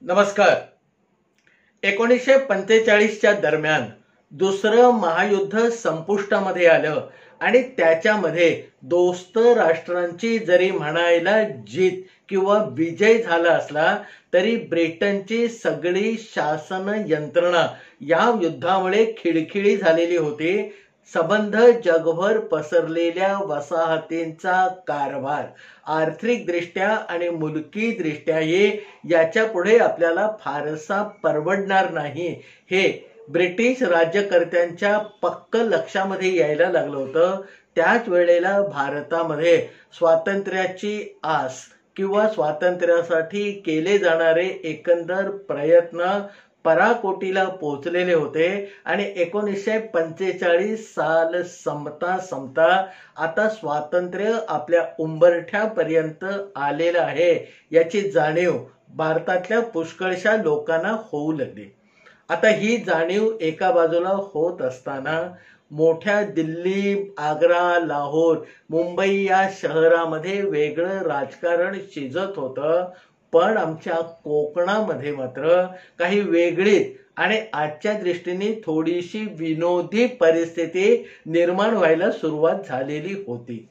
नमस्कार. 1945च्या दरम्यान दुसरं महायुद्ध संपुष्टामध्ये आलं आणि त्याच्यामध्ये दोस्त राष्ट्रांची जरी म्हणायला जीत किंवा विजय झाला असला तरी ब्रिटनची सगळी शासन यंत्रणा या युद्धामुळे खिळखिळी झालेली होती. संबंध जगभर पसरलेल्या वसाहतींचा कारभार आर्थिकदृष्ट्या आणि मुलकीदृष्ट्याही याच्या पुढे आपल्याला फारसा परवडणार नाही हे ब्रिटिश राज्यकर्त्यांच्या पक्क लक्षामध्ये यायला लागलं होतं. त्याच वेळेला भारतामध्ये स्वातंत्र्याची आस किंवा स्वातंत्र्यासाठी केले जाणारे एकंदर प्रयत्न पराकोटीला पोहोचलेले होते आणि 1945 साल संपता आता स्वातंत्र्य आपल्या उंबरठ्यापर्यंत आलेलं आहे याची जाणीव भारतातल्या पुष्कळशा लोकांना होऊ लागली. आता ही जाणीव एका बाजूला होत असताना मोठ्या दिल्ली, आग्रा, लाहोर, मुंबई या शहरामध्ये वेगळं राजकारण शिजत होतं. पण आमच्या कोकणामध्ये मात्र काही वेगळी आणि आजच्या दृष्टीने थोडीशी विनोदी परिस्थिती निर्माण व्हायला सुरुवात झालेली होती.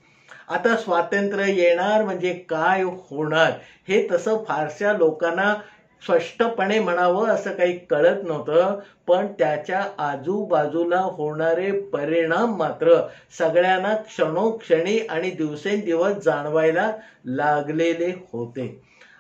आता स्वातंत्र्य येणार म्हणजे काय होणार हे तसं फारशा लोकांना स्पष्टपणे म्हणावं असं काही कळत नव्हतं. पण त्याच्या आजूबाजूला होणारे परिणाम मात्र सगळ्यांना क्षणोक्षणी आणि दिवसेंदिवस जाणवायला लागलेले होते.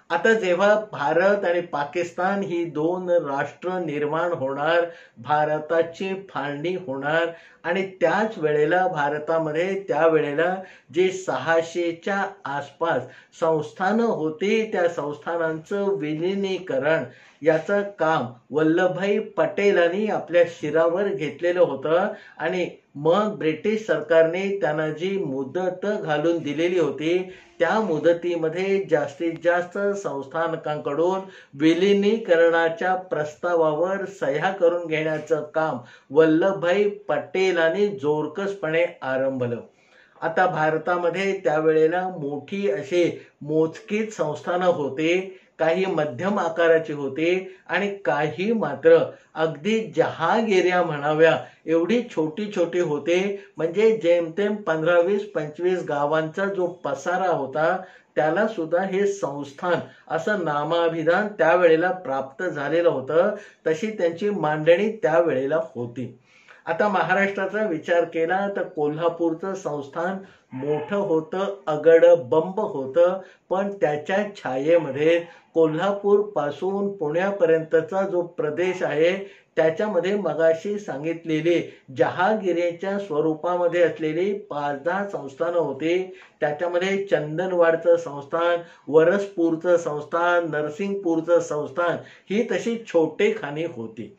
आता जेव्हा भारत आणि पाकिस्तान ही दोन राष्ट्र निर्माण होणार, भारताची फाळणी होणार आणि त्याच वेळेला भारतामध्ये त्यावेळेला जे 600च्या आसपास संस्थानं होती त्या संस्थानांचं विलिनीकरण याचं काम वल्लभभाई पटेलांनी आपल्या शिरावर घेतलेलं होतं. आणि मग ब्रिटिश सरकारने त्यांना जी मुदत घालून दिलेली होती त्या मुदतीमध्ये जास्तीत जास्त संस्थानकांकडून विलिनीकरणाच्या प्रस्तावावर सह्या करून घेण्याचं काम वल्लभभाई पटेलांनी जोरकसपणे आरंभलं. आता भारतामध्ये त्यावेळेला मोठी अशी मोजकीच संस्थानं होते, काही मध्यम आकाराची होती आणि काही मात्र अगदी जहागिऱ्या म्हणाव्या एवढी छोटी छोटी होते. म्हणजे जेमतेम 15-20-25 गावांचा जो पसारा होता त्याला सुद्धा हे संस्थान असं नामाभिधान त्यावेळेला प्राप्त झालेलं होतं. तशी त्यांची मांडणी त्यावेळेला होती. आता महाराष्ट्राचा विचार केला तर कोल्हापूरचं संस्थान मोठं होतं, अगडबंब होतं. पण त्याच्या छायेमध्ये कोल्हापूर पासून पुण्यापर्यंतचा जो प्रदेश आहे त्याच्यामध्ये मगाशी सांगितलेली जहागिरीच्या स्वरूपामध्ये असलेली 5-10 संस्थानं होती. त्याच्यामध्ये चंदनवाडचं संस्थान, वरसपूरचं संस्थान, नरसिंगपूरचं संस्थान ही तशी छोटेखानी होती.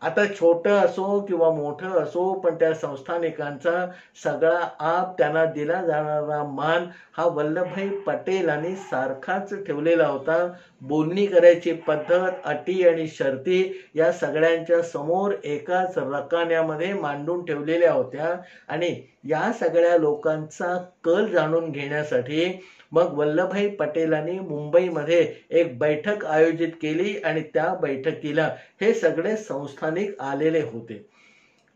आता छोटं असो किंवा मोठं असो पण त्या संस्थानिकांचा सगळा आप त्यांना दिला जाणारा मान हा वल्लभभाई पटेलांनी सारखाच ठेवलेला होता. बोलणी करायची पद्धत, अटी आणि शर्ती या सगळ्यांच्या समोर एकाच रकान्यामध्ये मांडून ठेवलेल्या होत्या. आणि या सगळ्या लोकांचा कल जाणून घेण्यासाठी मग वल्लभभाई पटेलांनी मुंबईमध्ये एक बैठक आयोजित केली आणि त्या बैठकीला हे सगळे संस्थानिक आलेले होते.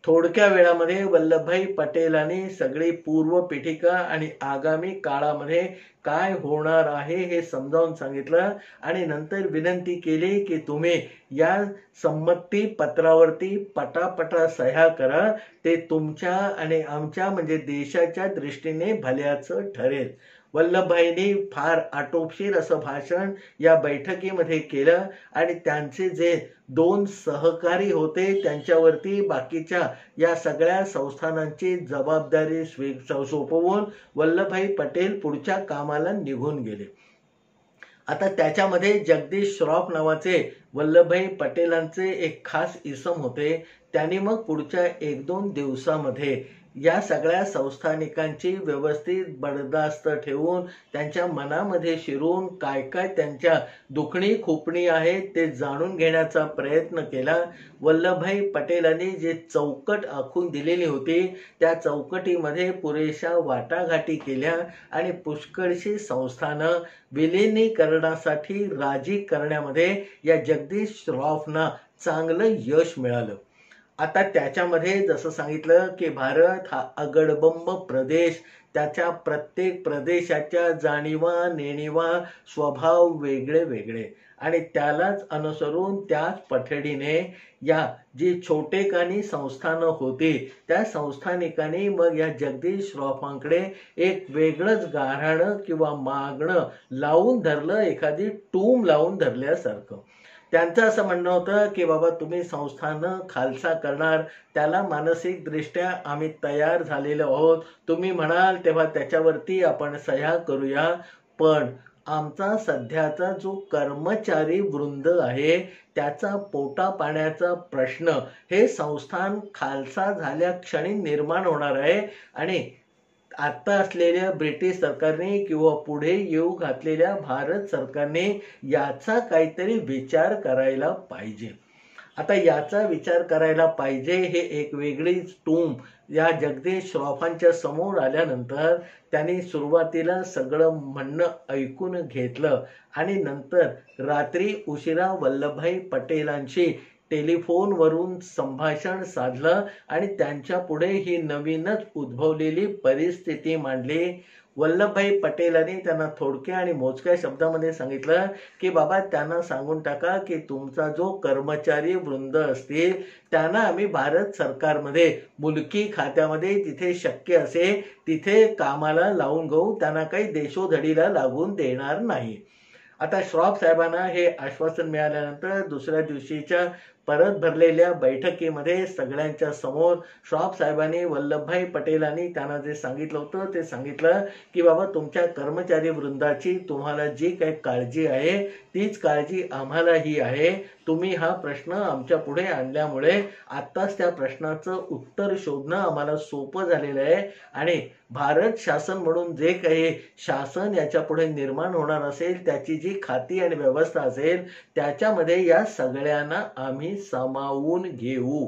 थोडक्या वेळामध्ये वल्लभभाई पटेलांनी सगळी पूर्व पीठिका आणि आगामी काळामध्ये काय होणार आहे हे समजावून सांगितलं आणि नंतर विनंती केली की तुम्ही या संमती पत्रावरती पटापटा सह्या करा, ते तुमच्या आणि आमच्या म्हणजे देशाच्या दृष्टीने भल्याचं ठरेल. वल्लभभाईंनी फार आटोपशीर असं भाषण या बैठकीमध्ये केलं आणि त्यांचे जे 2 सहकारी होते त्यांच्यावरती बाकीच्या या सगळ्या संस्थानांची जबाबदारी सोपवून वल्लभभाई पटेल पुढच्या कामाला निघून गेले. आता त्याच्यामध्ये जगदीश श्रॉफ नावाचे वल्लभभाई पटेलांचे एक खास इसम होते. त्यांनी मग पुढच्या 1-2 दिवसामध्ये या सगळ्या संस्थानिकांची व्यवस्थित बडदास्त ठेवून त्यांच्या मनामध्ये शिरून काय काय त्यांच्या दुखणी खुपणी आहेत ते जाणून घेण्याचा प्रयत्न केला. वल्लभभाई पटेलांनी जे चौकट आखून दिलेली होती त्या चौकटीमध्ये पुरेशा वाटाघाटी केल्या आणि पुष्कळशी संस्थानं विलिनीकरणासाठी राजी करण्यामध्ये या जगदीश श्रॉफना चांगलं यश मिळालं. आता त्याच्यामध्ये जसं सांगितलं की भारत हा अगडबंब प्रदेश, त्याच्या प्रत्येक प्रदेशाच्या जाणीवा नेणीवा स्वभाव वेगळे वेगळे आणि त्यालाच अनुसरून त्याच पठडीने या जी छोटेखानी संस्थानं होती त्या संस्थानिकांनी मग या जगदीश श्रॉफांकडे एक वेगळंच गाऱ्हाणं किंवा मागणं लावून धरलं, एखादी टूम लावून धरल्यासारखं. त्यांचं असं म्हणणं होतं की बाबा तुम्ही संस्थानं खालसा करणार, त्याला मानसिकदृष्ट्या आम्ही तयार झालेलो आहोत, तुम्ही म्हणाल तेव्हा त्याच्यावरती आपण सह्या करूया, पण आमचा सध्याचा जो कर्मचारी वृंद आहे त्याचा पोटा पाण्याचा प्रश्न हे संस्थान खालसा झाल्या क्षणी निर्माण होणार आहे आणि आता असलेल्या ब्रिटिश सरकारने किंवा पुढे येऊ घातलेल्या भारत सरकारने याचा काहीतरी विचार करायला पाहिजे. आता याचा विचार करायला पाहिजे हे एक वेगळीच टूम या जगदीश श्रॉफांच्या समोर आल्यानंतर त्यांनी सुरुवातीला सगळं म्हणणं ऐकून घेतलं आणि नंतर रात्री उशिरा वल्लभभाई पटेलांशी टेलिफोनवरून संभाषण साधलं आणि त्यांच्या पुढे ही नवीनच उद्भवलेली परिस्थिती मांडली. वल्लभभाई पटेलांनी त्यांना थोडक्या आणि मोजक्या शब्दामध्ये सांगितलं की बाबा त्यांना सांगून टाका की तुमचा जो कर्मचारी वृंद असतील त्यांना आम्ही भारत सरकारमध्ये मुलकी खात्यामध्ये जिथे शक्य असेल तिथे कामाला लावून घेऊ, त्यांना काही देशोधडीला लागून देणार नाही. आता श्रॉफ साहेबांना हे आश्वासन मिळाल्यानंतर दुसऱ्या दिवशीच्या परत भरलेल्या बैठकीमध्ये सगळ्यांच्या समोर श्रॉफ साहेबांनी वल्लभभाई पटेलांनी त्यांना जे सांगितलं होतं ते सांगितलं की बाबा तुमच्या कर्मचारी वृंदाची तुम्हाला जी काही काळजी आहे तीच काळजी आम्हालाही आहे. तुम्ही हा प्रश्न आमच्या पुढे आणल्यामुळे आत्ताच त्या प्रश्नाचं उत्तर शोधणं आम्हाला सोपं झालेलं आहे आणि भारत शासन म्हणून जे काही शासन याच्या पुढे निर्माण होणार असेल त्याची जी खाती आणि व्यवस्था असेल त्याच्यामध्ये या सगळ्यांना आम्ही सामावून घेऊ.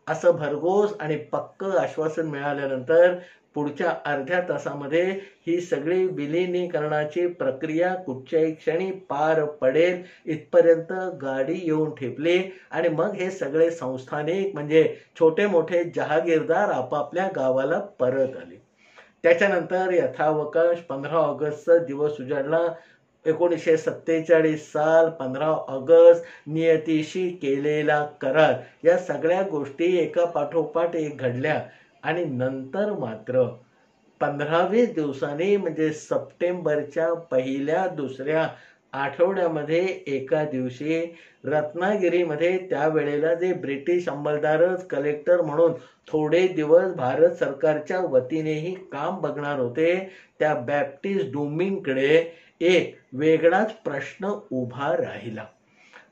असं भरघोस आणि पक्क आश्वासन मिळाल्यानंतर पुढच्या अर्ध्या तासामध्ये ही सगळी विलिनीकरणाची प्रक्रिया कुठच्याही क्षणी पार पडेल इथपर्यंत गाडी येऊन ठेपली आणि मग हे सगळे संस्थानिक म्हणजे छोटे मोठे जहागीरदार आपापल्या गावाला परत आले. त्याच्यानंतर यथावकाश 15 ऑगस्टचा दिवस उजाडला. 1947 साल 15 ऑगस्ट नियतीशी केलेला करार या सगळ्या गोष्टी एका पाठोपाठ एक घडल्या आणि नंतर मात्र 15-20 दिवसांनी म्हणजे सप्टेंबरच्या पहिल्या दुसऱ्या आठवड्यामध्ये एका दिवशी रत्नागिरीमध्ये त्यावेळेला जे ब्रिटिश अंमलदारच कलेक्टर म्हणून थोडे दिवस भारत सरकारच्या वतीनेही काम बघणार होते त्या बॅप्टिस्ट डुमिंगकडे एक वेगळाच प्रश्न उभा राहिला.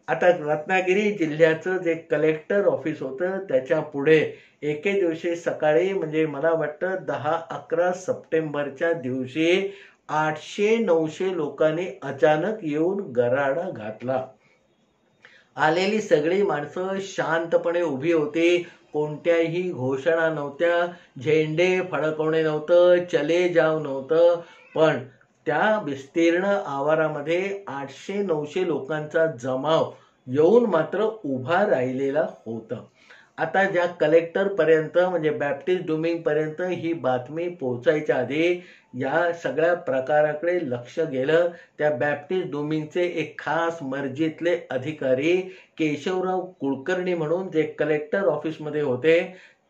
आता रत्नागिरी जिल्ह्याचं जे कलेक्टर ऑफिस होतं त्याच्या पुढे एके दिवशी सकाळी म्हणजे मला वाटतं 10-11 सप्टेंबरच्या दिवशी 800-900 लोकांनी अचानक येऊन गराडा घातला. आलेली सगळी माणसं शांतपणे उभी होती, कोणत्याही घोषणा नव्हत्या, झेंडे फडकवणे नव्हतं, चले जाव नव्हतं, पण त्या विस्तीर्ण आवारामध्ये 800-900 लोकांचा जमाव येऊन मात्र उभा राहिलेला होता. आता ज्या कलेक्टर पर्यंत म्हणजे बॅप्टिस्ट डुमिंग पर्यंत ही बातमी पोहोचायच्या आधी या सगळ्या प्रकाराकडे लक्ष गेलं. त्या बॅप्टिस्ट डुमिंगचे एक खास मर्जीतले अधिकारी केशवराव कुलकर्णी म्हणून जे कलेक्टर ऑफिसमध्ये होते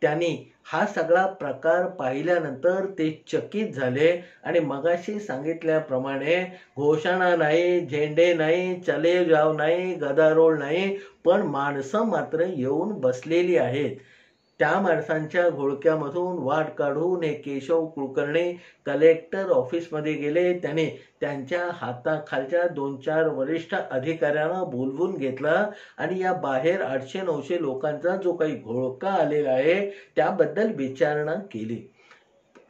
त्यांनी हा सगळा प्रकार पाहिल्यानंतर ते चकित झाले आणि मगाशी सांगितल्याप्रमाणे घोषणा नाही, झेंडे नाही, चले जाव नाही, गदारोळ नाही, पण माणसं मात्र येऊन बसलेली आहेत. त्या माणसांच्या घोळक्यामधून वाट काढून हे केशव कुलकर्णी कलेक्टर ऑफिसमध्ये गेले. त्याने त्यांच्या हाताखालच्या 2-4 वरिष्ठ अधिकाऱ्यांना बोलवून घेतलं आणि या बाहेर 800-900 लोकांचा जो काही घोळका आलेला आहे त्याबद्दल विचारणा केली.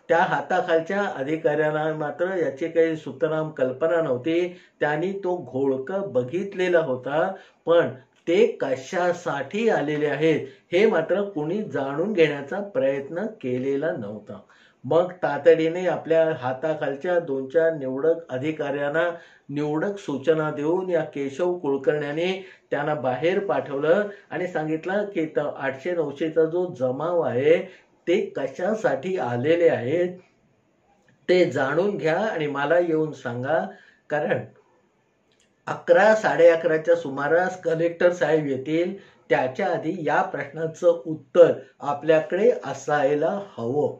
त्या हाताखालच्या अधिकाऱ्यांना मात्र याची काही सुतराम कल्पना नव्हती. त्यांनी तो घोळका बघितलेला होता, पण ते कशासाठी आलेले आहेत हे मात्र कुणी जाणून घेण्याचा प्रयत्न केलेला नव्हता. मग तातडीने आपल्या हाताखालच्या 2-4 निवडक अधिकाऱ्यांना निवडक सूचना देऊन या केशव कुलकर्ण्यांनी त्यांना बाहेर पाठवलं आणि सांगितलं की 800-900चा जो जमाव आहे ते कशासाठी आलेले आहेत ते जाणून घ्या आणि मला येऊन सांगा. कारण 11-11:30च्या सुमारास कलेक्टर साहेब येतील. त्याच्या आधी या प्रश्नाचं उत्तर आपल्याकडे असायला हवं.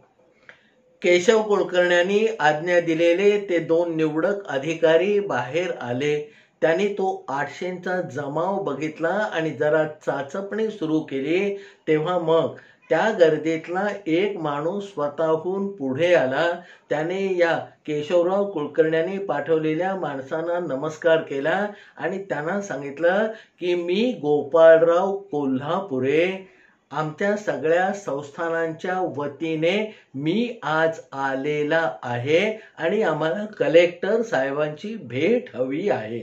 केशव कुलकर्ण्यांनी आज्ञा दिलेले ते 2 निवडक अधिकारी बाहेर आले. त्यांनी तो 800चा जमाव बघितला आणि जरा चाचपणी सुरू केली. तेव्हा मग त्या गर्दीतला एक माणूस स्वतःहून पुढे आला. त्याने या केशवराव कुलकर्ण्यांनी पाठवलेल्या माणसांना नमस्कार केला आणि त्यांना सांगितलं की मी गोपाळराव कोल्हापुरे, आमच्या सगळ्या संस्थानांच्या वतीने मी आज आलेला आहे आणि आम्हाला कलेक्टर साहेबांची भेट हवी आहे.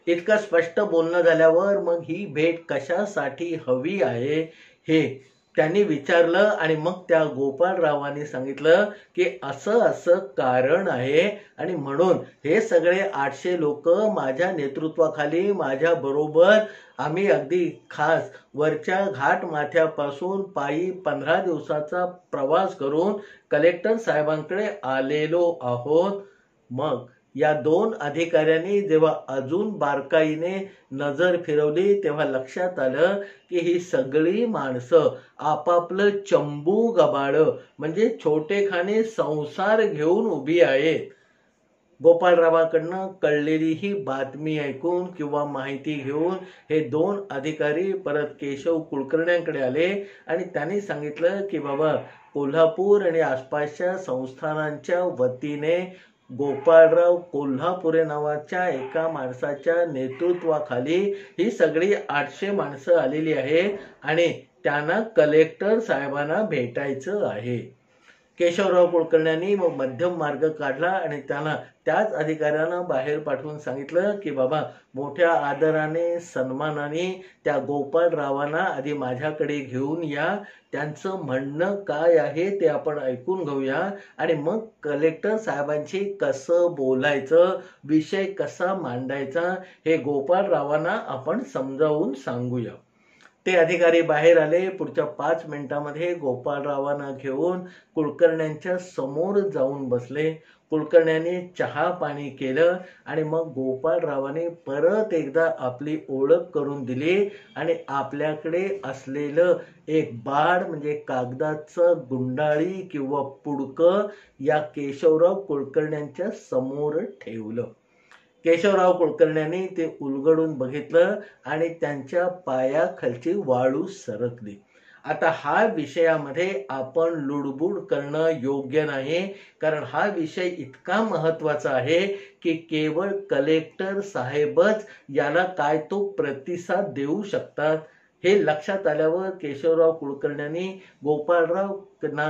इतकं स्पष्ट बोलणं झाल्यावर मग ही भेट कशासाठी हवी आहे हे त्यांनी विचारलं आणि मग त्या गोपाळरावांनी सांगितलं की असं कारण आहे आणि म्हणून हे सगळे 800 लोक माझ्या नेतृत्वाखाली माझ्या बरोबर आम्ही अगदी खास वरच्या घाट माथ्यापासून पायी 15 दिवसाचा प्रवास करून कलेक्टर साहेबांकडे आलेलो आहोत. मग या 2 अधिकाऱ्यांनी जेव्हा अजून बारकाईने नजर फिरवली तेव्हा लक्षात आलं की ही सगळी माणसं आपापलं चंबू गबाळ म्हणजे छोटेखाने संसार घेऊन उभी आहेत. गोपाळरावांकडनं कळलेली ही बातमी ऐकून किंवा माहिती घेऊन हे 2 अधिकारी परत केशव कुलकर्ण्यांकडे आले आणि त्यांनी सांगितलं की बाबा कोल्हापूर आणि आसपासच्या संस्थानांच्या वतीने गोपाळराव कोल्हापुरे नावाच्या एका माणसाच्या नेतृत्वाखाली ही सगळी 800 माणसं आलेली आहेत आणि त्यांना कलेक्टर साहेबांना भेटायचं आहे. केशवराव कुलकर्ण्यांनी मग मध्यम मार्ग काढला आणि त्यांना त्याच अधिकाऱ्यांना बाहेर पाठवून सांगितलं की बाबा मोठ्या आदराने सन्मानाने त्या गोपाळरावांना आधी माझ्याकडे घेऊन या. त्यांचं म्हणणं काय आहे ते आपण ऐकून घेऊया आणि मग कलेक्टर साहेबांशी कसं बोलायचं, विषय कसा मांडायचा हे गोपाळरावांना आपण समजावून सांगूया. ते अधिकारी बाहेर आले. पुढच्या 5 मिनिटांमध्ये गोपाळरावांना घेऊन कुलकर्ण्यांच्या समोर जाऊन बसले. कुलकर्ण्यांनी चहा पाणी केलं आणि मग गोपाळरावांनी परत एकदा आपली ओळख करून दिली आणि आपल्याकडे असलेलं एक बाड म्हणजे कागदाचं गुंडाळी किंवा पुडकं या केशवराव कुलकर्ण्यांच्या समोर ठेवलं. केशवराव कुलकर्ण्यांनी ते उलगडून बघितलं आणि त्यांच्या पायाखालची वाळू सरकली. आता हा विषयामध्ये आपण लुडबुड करणं योग्य नाही, कारण हा विषय इतका महत्वाचा आहे की केवळ कलेक्टर साहेबच याला काय तो प्रतिसाद देऊ शकतात. हे लक्षात आल्यावर केशवराव कुलकर्ण्यांनी गोपाळराव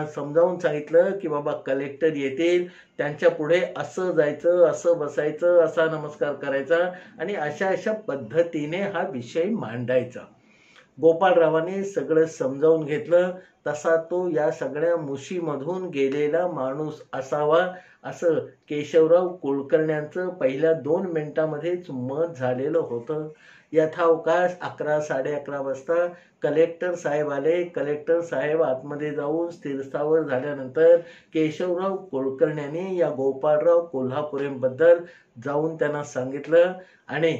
समजावून सांगितलं की बाबा कलेक्टर येतील, त्यांच्या पुढे असं जायचं, असं बसायचं, असा नमस्कार करायचा आणि अशा पद्धतीने हा विषय मांडायचा. गोपाळरावांनी सगळं समजावून घेतलं. तसा तो या सगळ्या मुशीमधून गेलेला माणूस असावा असं केशवराव कुलकर्ण्यांचं पहिल्या 2 मिनिटांमध्येच मत झालेलं होतं. यथावकाश 11-11:30 वाजता कलेक्टर साहेब आले. कलेक्टर साहेब आतमध्ये जाऊन स्थिरस्थावर झाल्यानंतर केशवराव कुलकर्ण्यांनी या गोपाळराव कोल्हापुरेबद्दल जाऊन त्यांना सांगितलं आणि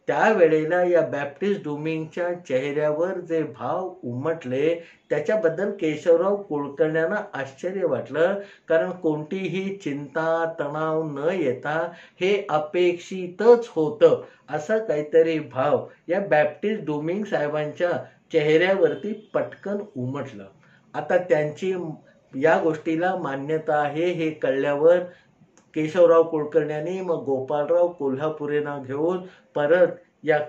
त्यावेळेला या बॅप्टिस्ट डुमिंगच्या चेहऱ्यावर जे भाव उमटले त्याच्याबद्दल केशवराव कुलकर्ण्यांना आश्चर्य वाटलं. कारण कोणतीही चिंता तणाव न येता हे अपेक्षितच होतं असा काहीतरी भाव या बॅप्टिस्ट डुमिंग साहेबांच्या चेहऱ्यावरती पटकन उमटलं. आता त्यांची या गोष्टीला मान्यता आहे हे कळल्यावर केशवराव कुलकर्णी यांनी मग गोपाळराव कोल्हापुरेंना घेऊन परत या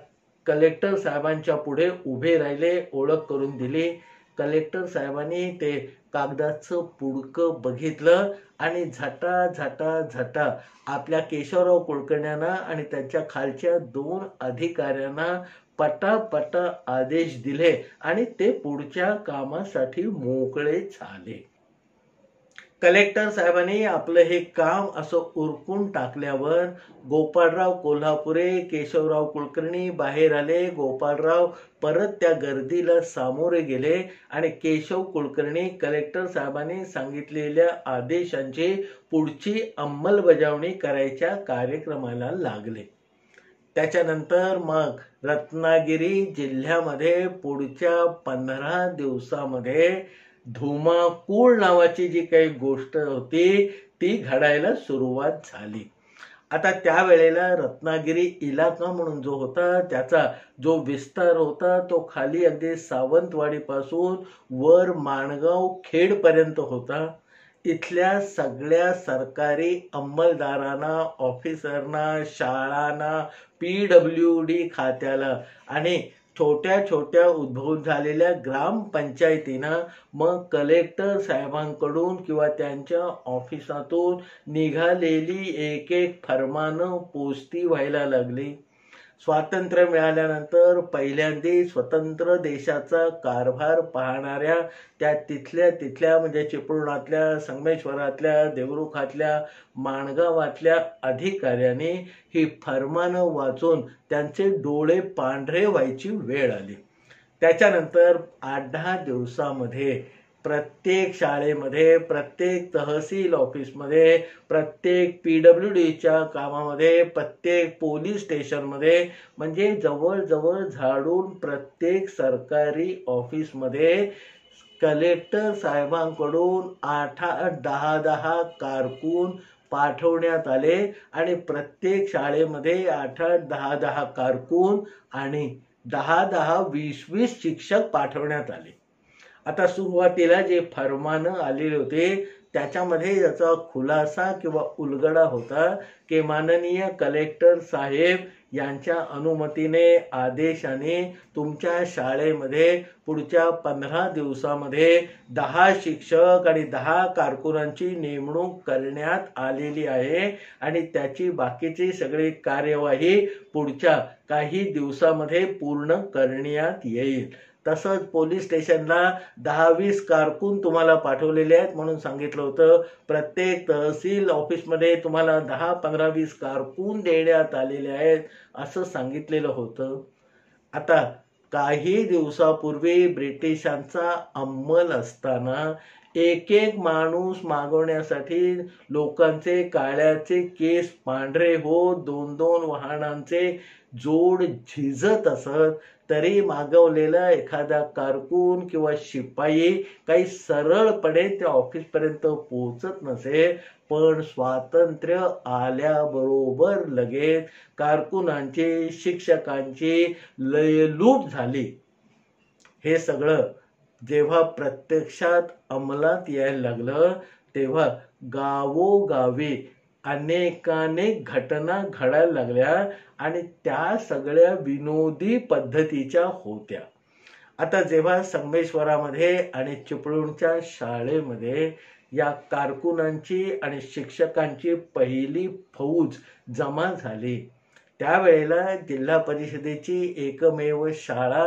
कलेक्टर साहेबांच्या पुढे उभे राहिले, ओळख करून दिली. कलेक्टर साहेबांनी ते कागदाचं पुडकं बघितलं आणि झटा झटा झटा आपल्या केशवराव कुलकर्ण्यांना आणि त्यांच्या खालच्या 2 अधिकाऱ्यांना पटापटा आदेश दिले आणि ते पुढच्या कामासाठी मोकळे झाले. कलेक्टर साहेबांनी आपलं हे काम असं उरकून टाकल्यावर गोपाळराव कोल्हापुरे, केशवराव कुलकर्णी बाहेर आले. गोपाळराव परत त्या गर्दीला सामोरे गेले आणि केशव कुलकर्णी कलेक्टर साहेबांनी सांगितलेल्या आदेशांची पुढची अंमलबजावणी करायच्या कार्यक्रमाला लागले. त्याच्यानंतर मग रत्नागिरी जिल्ह्यामध्ये पुढच्या 15 दिवसामध्ये धुमाकूळ नावाची जी काही गोष्ट होती ती घडायला सुरुवात झाली. आता त्यावेळेला रत्नागिरी इलाका म्हणून जो होता त्याचा जो विस्तार होता तो खाली अगदी सावंतवाडीपासून वर माणगाव खेडपर्यंत होता. इथल्या सगळ्या सरकारी अंमलदारांना, ऑफिसरना, शाळांना, PWD खात्याला आणि छोट्या छोट्या उद्भूत झालेल्या ग्रामपंचायतींना मग कलेक्टर साहेबांकडून किंवा त्यांच्या ऑफिसातून निघालेली एक एक फरमानं पोचती व्हायला लागली. स्वातंत्र्य मिळाल्यानंतर पहिल्यांदा स्वतंत्र देशाचा कारभार पाहणाऱ्या त्या तिथल्या म्हणजे चिपळुणातल्या, संगमेश्वरातल्या, देवरुखातल्या, माणगावातल्या अधिकाऱ्यांनी ही फरमानं वाचून त्यांचे डोळे पांढरे व्हायची वेळ आली. त्याच्यानंतर 8-10 दिवसामध्ये प्रत्येक शाळेमध्ये, प्रत्येक तहसील ऑफिसमध्ये, प्रत्येक PWDच्या कामामध्ये, प्रत्येक पोलीस स्टेशनमध्ये म्हणजे जवळजवळ झाडून प्रत्येक सरकारी ऑफिसमध्ये कलेक्टर साहेबांकडून 8-8, 10-10 कारकून पाठवण्यात आले आणि प्रत्येक शाळेमध्ये 8-8, 10-10 कारकून आणि 10-10, 20-20 शिक्षक पाठवण्यात आले. आता सुरुवातीला जे फरमानं आलेले होते त्याच्यामध्ये याचा खुलासा किंवा उलगडा होता की माननीय कलेक्टर साहेब यांच्या अनुमतीने, आदेशाने तुमच्या शाळेमध्ये पुढच्या 15 दिवसामध्ये 10 शिक्षक आणि 10 कारकुनांची नेमणूक करण्यात आलेली आहे आणि त्याची बाकीची सगळी कार्यवाही पुढच्या काही दिवसामध्ये पूर्ण करण्यात येईल. तसंच पोलीस स्टेशनला 10-20 कारकून तुम्हाला पाठवलेले आहेत म्हणून सांगितलं होतं. प्रत्येक तहसील ऑफिसमध्ये तुम्हाला 10, 15, 20 कारकून देण्यात आलेले आहेत असं सांगितलेलं होतं. आता काही दिवसापूर्वी ब्रिटिशांचा अंमल असताना एक एक माणूस मागवण्यासाठी लोकांचे काळ्याचे केस पांढरे होत 2-2 वाहनांचे जोड झिजत असत तरी मागवलेला एखादा कारकून किंवा शिपाई काही सरळपणे त्या ऑफिसपर्यंत पोहोचत नसे. पण स्वातंत्र्य आल्याबरोबर लगेच कारकुनांची, शिक्षकांची लयलूट झाली. हे सगळं जेव्हा प्रत्यक्षात अंमलात यायला लागलं तेव्हा गावोगावी अनेकानेक घटना घडायला लागल्या आणि त्या सगळ्या विनोदी पद्धतीच्या होत्या. आता जेव्हा संगमेश्वरामध्ये आणि चिपळूणच्या शाळेमध्ये या कारकुनांची आणि शिक्षकांची पहिली फौज जमा झाली त्यावेळेला जिल्हा परिषदेची एकमेव शाळा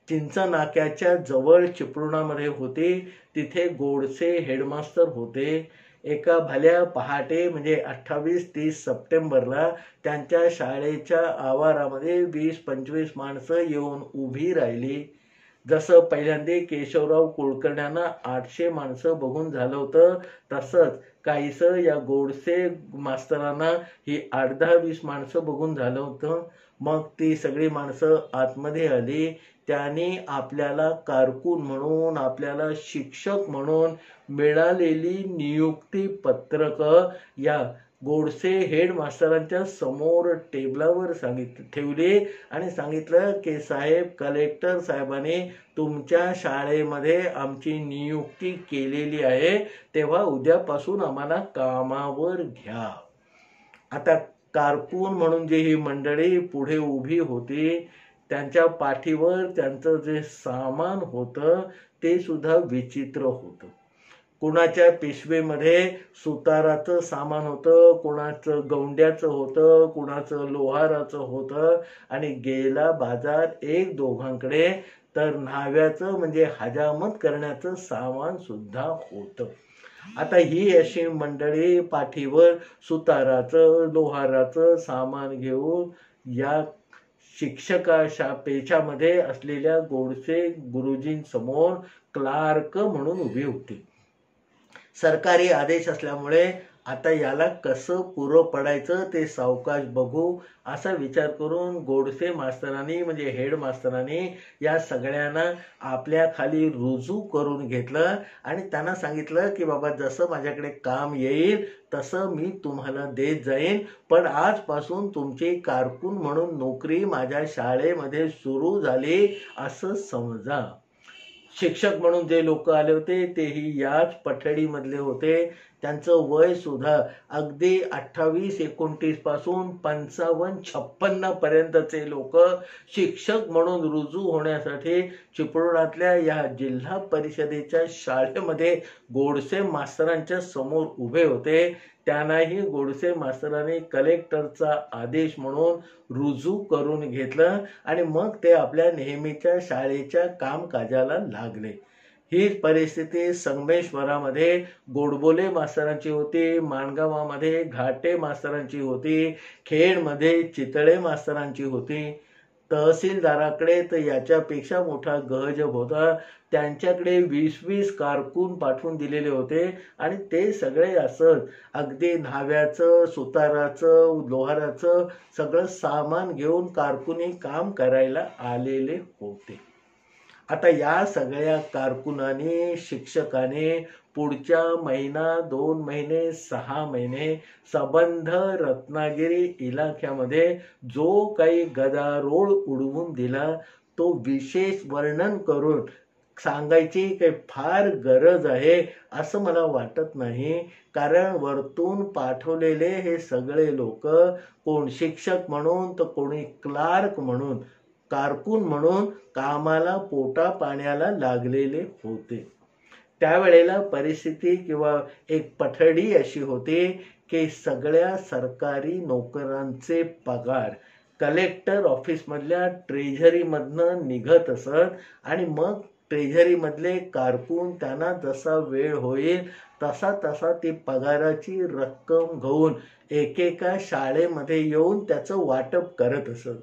चिंचनाक्याच्या जवळ चिपळुणामध्ये होती. तिथे गोडसे हेडमास्टर होते. एका भल्या पहाटे म्हणजे 28-30 सप्टेंबरला त्यांच्या शाळेच्या आवारामध्ये 20-25 माणसं येऊन उभी राहिली. जसं पहिल्यांदा केशवराव कुलकर्ण्यांना 800 माणसं बघून झालं होतं तसंच काहीसं या गोडसे मास्तरांना ही 8-10-20 माणसं बघून झालं होतं. मग ती सगळी माणसं आतमध्ये आली. त्यांनी आपल्याला कारकून म्हणून, आपल्याला शिक्षक म्हणून मिळालेली नियुक्ती पत्रक या गोडसे हेड मास्तरांच्या समोर टेबलावर ठेवली आणि सांगितलं की साहेब, कलेक्टर साहेबांनी तुमच्या शाळेमध्ये आमची नियुक्ती केलेली आहे, तेव्हा उद्यापासून आम्हाला कामावर घ्या. आता कारकून म्हणून जी ही मंडळी पुढे उभी होती, त्यांच्या पाठीवर त्यांचं जे सामान होतं ते सुद्धा विचित्र होतं. कुणाच्या पिशवीमध्ये सुताराचं सामान होतं, कुणाचं गौंड्याचं होतं, कुणाचं लोहाराचं होतं आणि गेला बाजार एक दोघांकडे तर न्हाव्याचं म्हणजे हजामत करण्याचं सामान सुद्धा होतं. आता ही अशी मंडळी पाठीवर सुताराचं लोहाराचं सामान घेऊन या शिक्षकाच्या पेशामध्ये असलेल्या गोडसे गुरुजींसमोर क्लार्क म्हणून उभी होती. सरकारी आदेश असल्यामुळे आता याला कसं पुरं पडायचं ते सावकाश बघू असा विचार करून गोडसे मास्तरांनी म्हणजे हेड मास्तरांनी या सगळ्यांना आपल्या खाली रुजू करून घेतलं आणि त्यांना सांगितलं की बाबा, जसं माझ्याकडे काम येईल तसं मी तुम्हाला देत जाईन, पण आजपासून तुमची कारकून म्हणून नोकरी माझ्या शाळेमध्ये सुरू झाली असं समजा. शिक्षक म्हणून जे लोक आले होते तेही याच पठडीमधले होते. त्यांचं वय सुद्धा अगदी 28-29 पासून 55-56 पर्यंतचे लोक शिक्षक म्हणून रुजू होण्यासाठी चिपळूणातल्या या जिल्हा परिषदेच्या शाळेमध्ये गोडसे मास्तरांच्या समोर उभे होते. त्यांनाही गोडसे मास्तरांनी कलेक्टरचा आदेश म्हणून रुजू करून घेतलं आणि मग ते आपल्या नेहमीच्या शाळेच्या कामकाजाला लागले. हीच परिस्थिती संगमेश्वरामध्ये गोडबोले मास्तरांची होती, माणगावामध्ये घाटे मास्तरांची होती, खेडमध्ये चितळे मास्तरांची होती. तहसीलदाराकडे तर याच्यापेक्षा मोठा गहजब होता. त्यांच्याकडे 20-20 कारकून पाठवून दिलेले होते आणि ते सगळे असत अगदी न्हाव्याचं, सुताराचं, लोहाराचं सगळं सामान घेऊन कारकुनी काम करायला आलेले होते. आता या सगळ्या कारकुनाने, शिक्षकाने पुढच्या महिना, 2 महिने, 6 महिने संबंध रत्नागिरी इलाख्यामध्ये जो काही गदारोळ उडवून दिला तो विशेष वर्णन करून सांगायची काही फार गरज आहे असं मला वाटत नाही. कारण वरतून पाठवलेले हे सगळे लोक कोण शिक्षक म्हणून तर कोणी क्लार्क म्हणून, कारकून म्हणून कामाला पोटा पाण्याला लागलेले होते. त्यावेळेला परिस्थिती किंवा एक पठडी अशी होती की सगळ्या सरकारी नोकरांचे पगार कलेक्टर ऑफिसमधल्या ट्रेझरीमधनं निघत असत आणि मग ट्रेझरीमधले कारकून त्यांना जसा वेळ होईल तसा तसा ती पगाराची रक्कम घेऊन एकेका शाळेमध्ये येऊन त्याचं वाटप करत असत.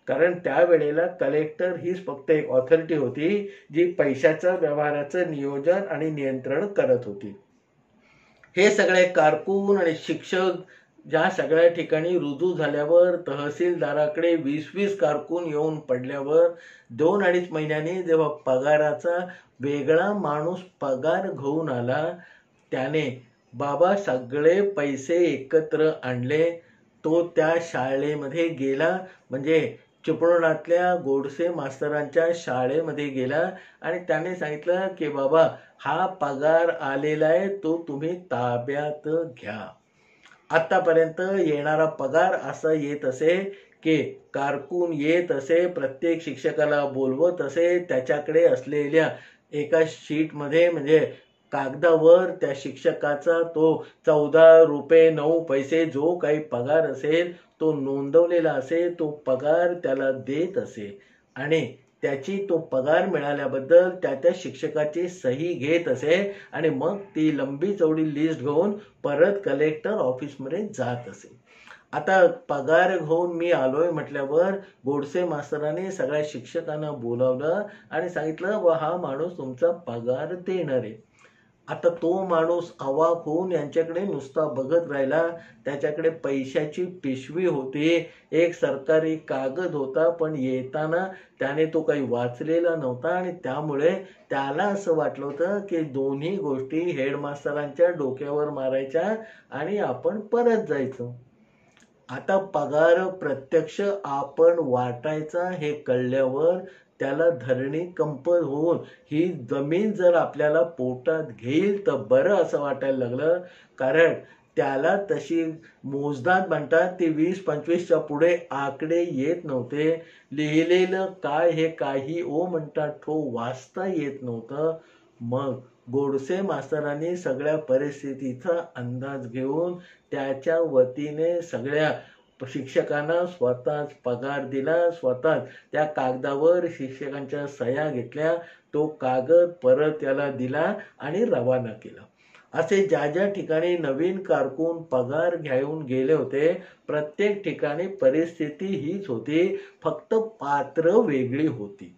कारण त्यावेळेला कलेक्टर हीच फक्त एक ऑथॉरिटी होती जी पैशाच्या व्यवहाराचं नियोजन आणि नियंत्रण करत होती. हे सगळे कारकून आणि शिक्षक ज्या सगळ्या ठिकाणी रुजू झाल्यावर तहसीलदाराकडे 20-20 कारकून येऊन पडल्यावर 2-2.5 महिन्यांनी जेव्हा पगाराचा वेगळा माणूस पगार घेऊन आला, त्याने बाबा सगळे पैसे एकत्र आणले. तो त्या शाळेमध्ये गेला, म्हणजे चिपळूणातल्या गोडसे मास्तरांच्या शाळेमध्ये गेला आणि त्याने सांगितलं की बाबा, हा पगार आलेला आहे, तो तुम्ही ताब्यात घ्या. आतापर्यंत येणारा पगार असा येत असे की कारकून येत असे, प्रत्येक शिक्षकाला बोलवत असे, त्याच्याकडे असलेल्या एका शीटमध्ये म्हणजे कागदावर त्या शिक्षकाचा तो 14 रुपये 9 पैसे जो काही पगार असेल तो नोंदवलेला असे. तो पगार त्याला देत असे आणि त्याची तो पगार मिळाल्याबद्दल त्या शिक्षकाची सही घेत असे आणि मग ती लंबी चौडी लिस्ट घेऊन परत कलेक्टर ऑफिसमध्ये जात असे. आता पगार घेऊन मी आलोय म्हटल्यावर गोडसे मास्तरांनी सगळ्या शिक्षकांना बोलावलं आणि सांगितलं, हा माणूस तुमचा पगार देणार आहे. आता तो माणूस अवाक होऊन यांच्याकडे नुसता बघत राहिला. त्याच्याकडे पैशाची पिशवी होती, एक सरकारी कागद होता, पण येताना त्याने तो काही वाचलेला नव्हता आणि त्यामुळे त्याला असं वाटलं होतं की दोन्ही गोष्टी हेडमास्टरांच्या डोक्यावर मारायच्या आणि आपण परत जायचं. आता पगार प्रत्यक्ष आपण वाटायचा हे कळल्यावर त्याला धरणी कंप होऊन ही जमीन जर आपल्याला पोटात घेईल तर बरं असं वाटायला लागलं. कारण त्याला तशी मोजदाद म्हणतात ते 20-25च्या पुढे आकडे येत नव्हते. लिहिलेलं काय हे काही ओ म्हणतात ठो वाचता येत नव्हतं. मग गोडसे मास्तरांनी सगळ्या परिस्थितीचा अंदाज घेऊन त्याच्या वतीने सगळ्या शिक्षकांना स्वतःच पगार दिला, स्वतः त्या कागदावर शिक्षकांच्या सह्या घेतल्या, तो कागद परत त्याला दिला आणि रवाना केला. असे ज्या ज्या ठिकाणी नवीन कारकून पगार घेऊन गेले होते प्रत्येक ठिकाणी परिस्थिती हीच होती, फक्त पात्र वेगळी होती.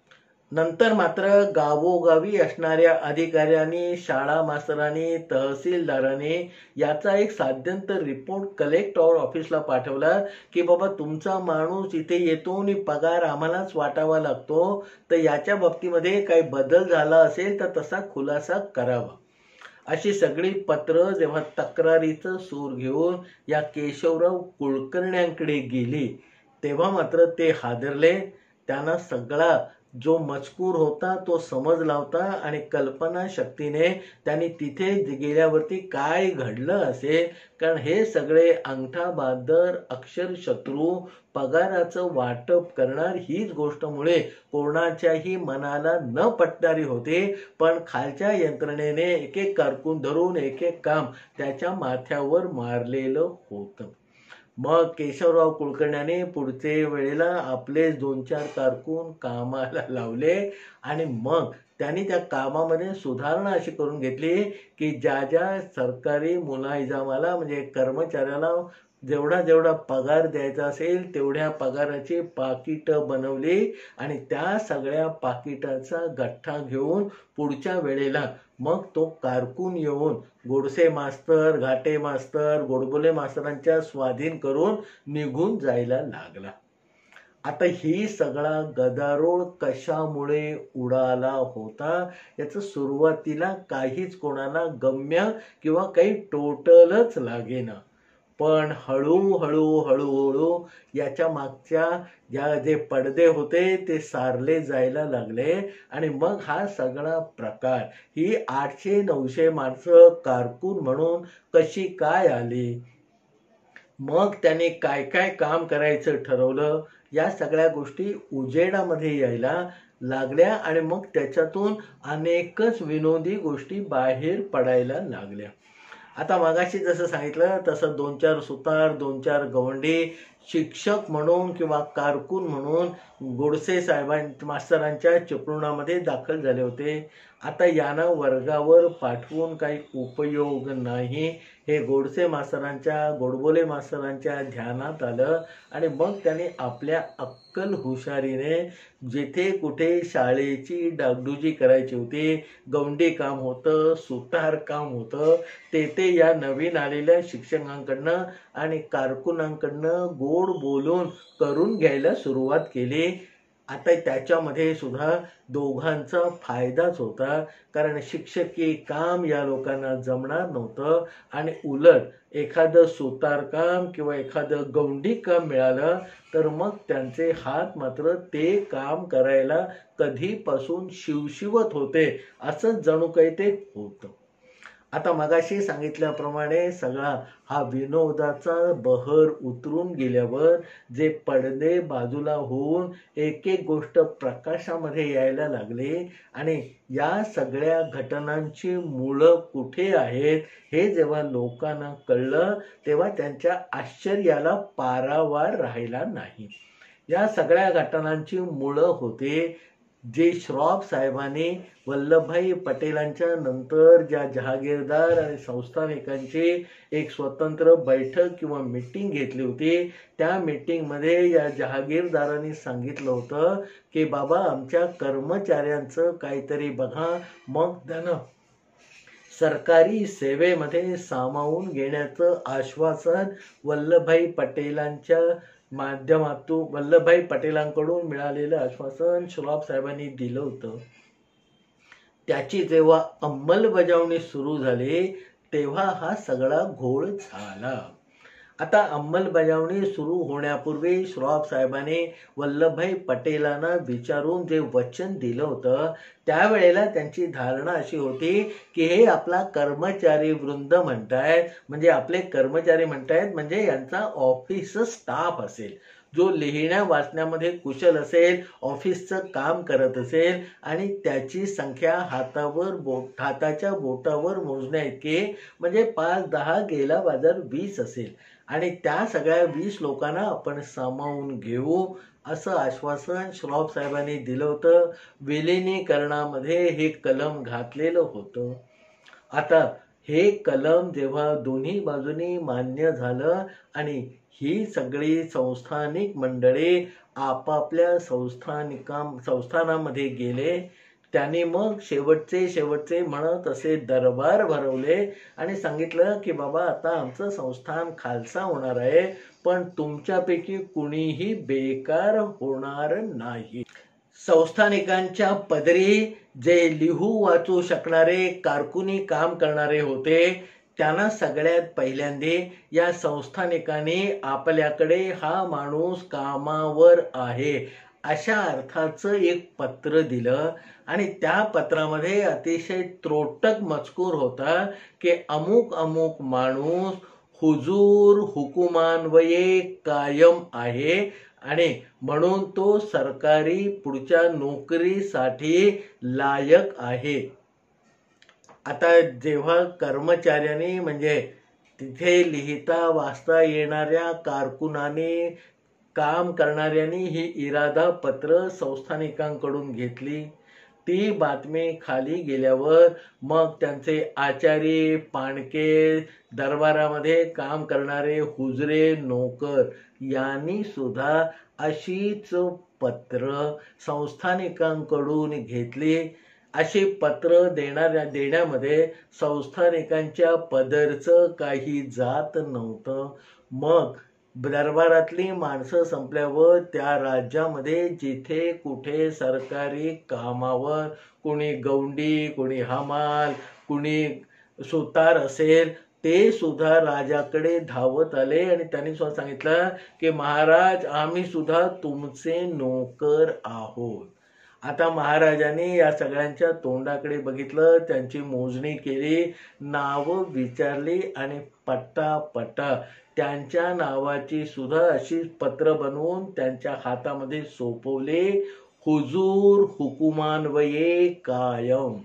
नंतर मात्र गावोगावी असणाऱ्या अधिकाऱ्यांनी, शाळा मास्तरांनी, तहसीलदारांनी याचा एक साध्यंतर रिपोर्ट कलेक्टर ऑफिसला पाठवला की बाबा तुमचा माणूस इथे येतो आणि पगार आम्हालाच वाटावा लागतो, तर याच्या बाबतीमध्ये काही बदल झाला असेल तर तसा खुलासा करावा. अशी सगळी पत्र जेव्हा तक्रारीचं सूर घेऊन या केशवराव कुलकर्ण्यांकडे गेली तेव्हा मात्र ते हादरले. त्यांना सगळा जो मजकूर होता तो समजला होता आणि कल्पना शक्तीने त्यांनी तिथे गेल्यावरती काय घडलं असेल, कारण हे सगळे अंगठाबहाद्दर, अक्षरशत्रू, पगाराचं वाटप करणार हीच गोष्टमुळे कोणाच्याही मनाला न पटणारी होते. पण खालच्या यंत्रणेने एक एक कारकून धरून एक एक काम त्याच्या माथ्यावर मारलेलं होतं. मग केशवराव कुलकर्ण्याने पुढचे वेळेला आपले 2-4 कारकून कामाला लावले आणि मग त्यांनी त्या कामामध्ये सुधारणा अशी करून घेतली की ज्या ज्या सरकारी मुलाहिजामाला म्हणजे कर्मचाऱ्याला जेवढा जेवढा पगार द्यायचा असेल तेवढ्या पगाराची पाकिटं बनवली आणि त्या सगळ्या पाकिटाचा गठ्ठा घेऊन पुढच्या वेळेला मग तो कारकून येऊन गोडसे मास्तर, घाटे मास्तर, गोडबोले मास्तरांच्या स्वाधीन करून निघून जायला लागला. आता ही सगळा गदारोळ कशामुळे उडाला होता याचं सुरुवातीला काहीच कोणाला गम्य किंवा काही टोटलच लागेना. पण हळूहळू याच्या मागच्या जे पडदे होते ते सारले जायला लागले आणि मग हा सगळा प्रकार ही 800-900 माणसं कारकून म्हणून कशी काय आली, मग त्याने काय काय काम करायचं ठरवलं, या सगळ्या गोष्टी उजेडामध्ये यायला लागल्या आणि मग त्याच्यातून अनेकच विनोदी गोष्टी बाहेर पडायला लागल्या. आता मगाशी जसं सांगितलं तसं 2-4 सुतार, 2-4 गवंडी शिक्षक म्हणून किंवा कारकून म्हणून गोडसे मास्तरांच्या चिपळुणामध्ये दाखल झाले होते. आता यांना वर्गावर पाठवून काही उपयोग नाही हे गोडसे मास्तरांच्या, गोडबोले मास्तरांच्या ध्यानात आलं आणि मग त्याने आपल्या अक्कल हुशारीने जिथे कुठे शाळेची डागडुजी करायची होती, गवंडी काम होतं, सुतार काम होतं, ते या नवीन आलेल्या शिक्षकांकडनं आणि कारकुनांकडनं गोड बोलून करून घ्यायला सुरुवात केली. आता त्याच्यामध्ये सुद्धा दोघांचा फायदाच होता, कारण शिक्षकी काम या लोकांना जमणार नव्हतं आणि उलट एखादं सुतार काम किंवा एखादं गवंडी काम मिळालं तर मग त्यांचे हात मात्र ते काम करायला कधीपासून शिवशिवत होते, असं जणू काही ते होतं. आता मगाशी सांगितल्याप्रमाणे सगळा हा विनोदाचा बहर उतरून गेल्यावर जे पडदे बाजूला होऊन एक एक गोष्ट प्रकाशामध्ये यायला लागले आणि या सगळ्या घटनांची मुळं कुठे आहेत हे जेव्हा लोकांना कळलं तेव्हा त्यांच्या आश्चर्याला पारावार राहिला नाही. या सगळ्या घटनांची मुळं होते जे श्रॉफ साहेबांनी वल्लभभाई पटेलांच्या नंतर ज्या जहागीरदार आणि संस्थानिकांची एक स्वतंत्र बैठक किंवा मीटिंग घेतली होती, त्या मीटिंगमध्ये या जहागीरदारांनी सांगितलं होतं की बाबा आमच्या कर्मचाऱ्यांचं काहीतरी बघा. मग त्यानं सरकारी सेवेमध्ये सामावून घेण्याचं आश्वासन वल्लभभाई पटेलांच्या माध्यमातून वल्लभभाई पटेलांकडून मिळालेलं आश्वासन श्रॉफ साहेबांनी दिलं होतं. त्याची जेव्हा अंमलबजावणी सुरू झाली तेव्हा हा सगळा घोळ झाला. आता अंमलबजावणी सुरू होण्यापूर्वी श्रॉफ साहेबांनी वल्लभभाई पटेलांना विचारून जे वचन दिलं होतं त्यावेळेला त्यांची धारणा अशी होती की हे आपला कर्मचारी वृंद म्हणतायत, म्हणजे आपले कर्मचारी म्हणतायत, म्हणजे यांचा ऑफिस स्टाफ असेल, जो लिहिण्या वाचण्यामध्ये कुशल असेल, ऑफिसचं काम करत असेल आणि त्याची संख्या हाताच्या बोटावर मोजण्या इतकी, म्हणजे 5-10 गेला बाजार 20 असेल आणि त्या सगळ्या 20 लोकांना आपण सामावून घेऊ असं आश्वासन श्रॉफ साहेबांनी दिलं होतं. विलिनीकरणामध्ये हे कलम घातलेलं होतं. आता हे कलम जेव्हा दोन्ही बाजूनी मान्य झालं आणि ही सगळी संस्थानिक मंडळी आपापल्या संस्थानामध्ये गेले, त्यांनी मग शेवटचे म्हणत असे दरबार भरवले आणि सांगितलं की बाबा आता आमचं संस्थान खालसा होणार आहे, पण तुमच्यापैकी कुणीही बेकार होणार नाही. संस्थानिकांच्या पदरी जे लिहू वाचू शकणारे कारकुनी काम करणारे होते त्यांना सगळ्यात पहिल्यांदा या संस्थानिकांनी आपल्याकडे हा माणूस कामावर आहे अशा अर्थाचं एक पत्र दिलं आणि त्या पत्रामध्ये अतिशय त्रोटक मजकूर होता की अमुक अमुक माणूस हुजूर हुकुमान्वये कायम आहे आणि म्हणून तो सरकारी पुढच्या नोकरीसाठी लायक आहे. आता जेव्हा कर्मचाऱ्यांनी म्हणजे तिथे लिहिता वाचता येणाऱ्या कारकुनाने काम करणाऱ्यांनी ही इरादा पत्र संस्थानिकांकडून घेतली, ती बातमी खाली गेल्यावर मग त्यांचे आचारी, पाणके, दरबारामध्ये काम करणारे हुजरे, नोकर यांनी सुद्धा अशीच पत्र संस्थानिकांकडून घेतली. अशी पत्र देण्यामध्ये संस्थानिकांच्या पदरचं काही जात नव्हतं. मग दरबारातली माणसं संपल्यावर त्या राज्यामध्ये जिथे कुठे सरकारी कामावर कोणी गौंडी, कोणी हमाल, कोणी सुतार असेल ते सुद्धा राजाकडे धावत आले आणि त्यांनी सुद्धा सांगितलं की महाराज आम्ही सुद्धा तुमचे नोकर आहोत. आता महाराजांनी या सगळ्यांच्या तोंडाकडे बघितलं, त्यांची मोजणी केली, नावं विचारली आणि पटापटा त्यांच्या नावाची सुद्धा अशी पत्र बनवून त्यांच्या हातामध्ये सोपवले. हुजूर हुकुमान्वये कायम.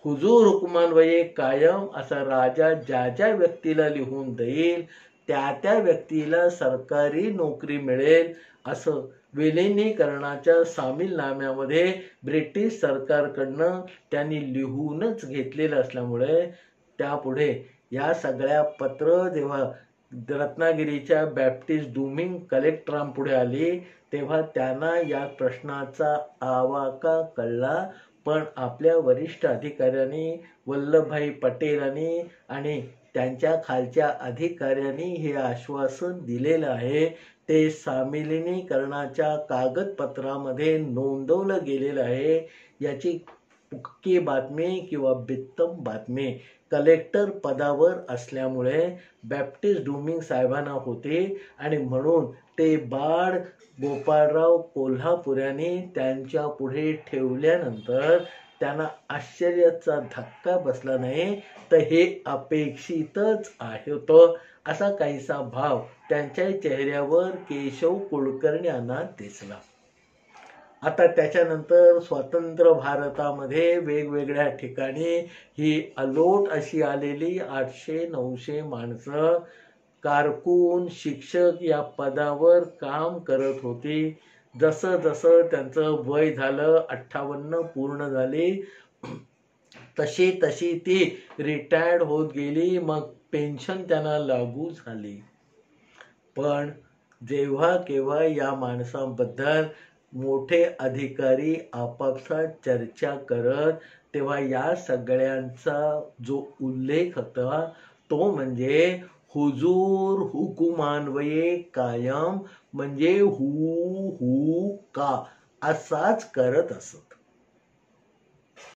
हुजूर हुकुमान्वये कायम असा राजा ज्या ज्या व्यक्तीला लिहून देईल त्या व्यक्तीला सरकारी नोकरी मिळेल असं विलिनीकरणाच्या सामीलनाम्यामध्ये ब्रिटिश सरकारकडनं त्यांनी लिहूनच घेतलेलं असल्यामुळे त्यापुढे या सगळ्या पत्र जेव्हा रत्नागिरीच्या बॅप्टिस्ट डुमिंग कलेक्टरांपुढे आली तेव्हा त्यांना या प्रश्नाचा आवाका कळला. पण आपल्या वरिष्ठ अधिकाऱ्यांनी वल्लभभाई पटेलांनी आणि त्यांच्या खालच्या अधिकाऱ्यांनी हे आश्वासन दिलेलं आहे ते सामीलीकरणाच्या कागदपत्रामध्ये नोंदवलं गेलेलं आहे. याची पक्की बातमी किंवा बित्तम बातमी कलेक्टर पदावर असल्यामुळे बॅप्टिस्ट डुमिंग साहेबांना होते आणि म्हणून ते बाळ गोपाळराव कोल्हापुऱ्यांनी त्यांच्या पुढे ठेवल्यानंतर त्यांना आश्चर्याचा धक्का बसला नाही, तर हे अपेक्षितच होतं असा काहीसा भाव त्यांच्या चेहऱ्यावर केशव कुलकर्णी यांना दिसला. आता त्याच्यानंतर स्वतंत्र भारतामध्ये वेगवेगळ्या ठिकाणी ही अलोट अशी आलेली 800-900 माणसं कारकून, शिक्षक या पदावर काम करत होती. जसं जसं त्यांचं वय झालं, 58 पूर्ण झाली, तशी तशी ती रिटायर्ड होत गेली. मग पेन्शन त्यांना लागू झाली. पण जेव्हा केव्हा या माणसांबद्दल मोठे अधिकारी आपापसात चर्चा करत, तेव्हा या सगळ्यांचा जो उल्लेख होता तो म्हणजे हुजूर हुकुमान्वये कायम, म्हणजे हू हू का असाच करत असत.